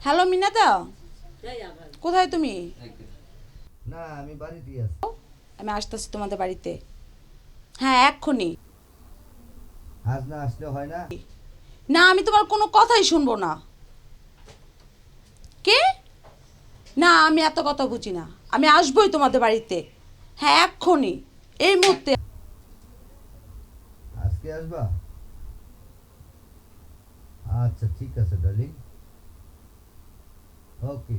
Hello মিনাদা, কোথায় তুমি? না, আমি বাড়িতেই আছি। আমি আসতেছি তোমাদের বাড়িতে। হ্যাঁ, এক্ষুনি। আজ না আসলে হয় না? না, আমি তোমার কোনো কথাই শুনবো না। কে? না, আমি এত কথা বুঝি না। আমি আসবোই তোমাদের বাড়িতে। হ্যাঁ, এক্ষুনি, এই মুহূর্তে। আজকে আসবা? আচ্ছা, ঠিক আছে ডার্লিং। ওকে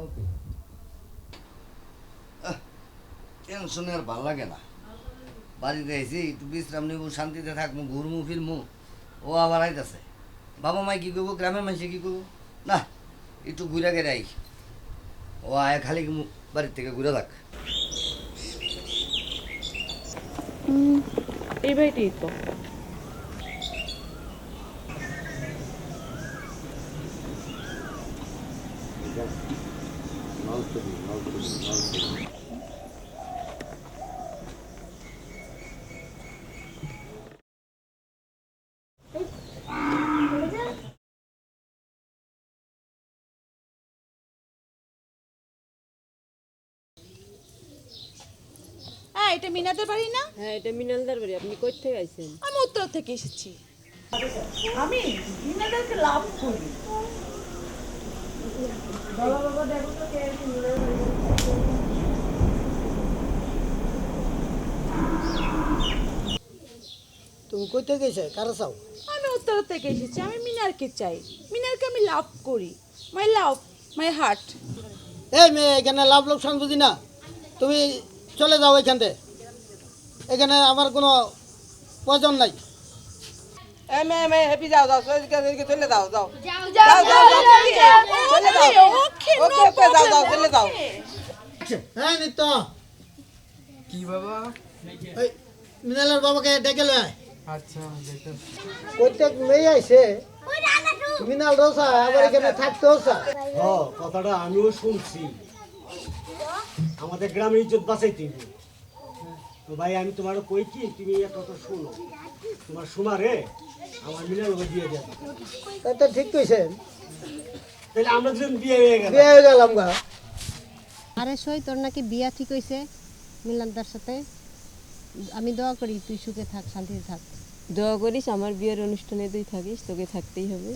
ওকে। টেনশনে আর ভাল লাগে না। বাড়িতে এসে একটু বিশ্রাম নেবো, শান্তিতে থাকবো, ঘুরমু ফিরমু। ও আবার আইতাছে। বাবা মাই কি করবো, গ্রামের মানুষে কি করবো? না, একটু ঘুরে গেড়ে আই। ও আয় খালি বাড়ির থেকে ঘুরে থাক। এই বাড়িতেই তো। হ্যাঁ, এটা মিনাদের বাড়ি না? হ্যাঁ, এটা মিনালদার বাড়ি। আপনি কই থেকে আইছেন? আমি উত্তর থেকে এসেছি। আমি মিনাদেরকে লাভ করি। তুমি কই থেকে এসে কারা চাও? আমি উত্তর থেকে এসেছি। আমি মিনারকে চাই। মিনারকে আমি লাভ করি। মাই লাভ, মাই হার্ট। এই মেয়ে, এখানে লাভ লোকসান বুঝি না। তুমি চলে যাও এখান থেকে। এখানে আমার কোনো প্রয়োজন নাই। হ্যাপি যাও যাও চলে যাও যাও চলে যাও। হ্যাঁ নিত্য, কি বাবা? ওই মিনালের বাবাকে ডেকে লয়। আচ্ছা দেখো। প্রত্যেক মেয়ে আইছে মিনাল রোসা আবার এখানে থাকতেও চায়। কথাটা আমিও শুনছি। আমাদের গ্রামের ইজ্জত বাঁচাইতে হবে। তো ভাই আমি তোমার কই কি, তুমি এক কথা শোনো। তোমার সোনারে আমার মিনাল দিয়ে দেবে। তাই তো ঠিক কইছেন, তাহলে আমরা দুজন বিয়ে হয়ে গেল। বিয়ে হয়ে গেলাম গা। আরে সই, তোর নাকি বিয়া ঠিক হয়েছে মিলানদার সাথে। আমি দোয়া করি তুই সুখে থাক, শান্তিতে থাক। দোয়া করিস আমার বিয়ের অনুষ্ঠানে তুই থাকিস, তোকে থাকতেই হবে।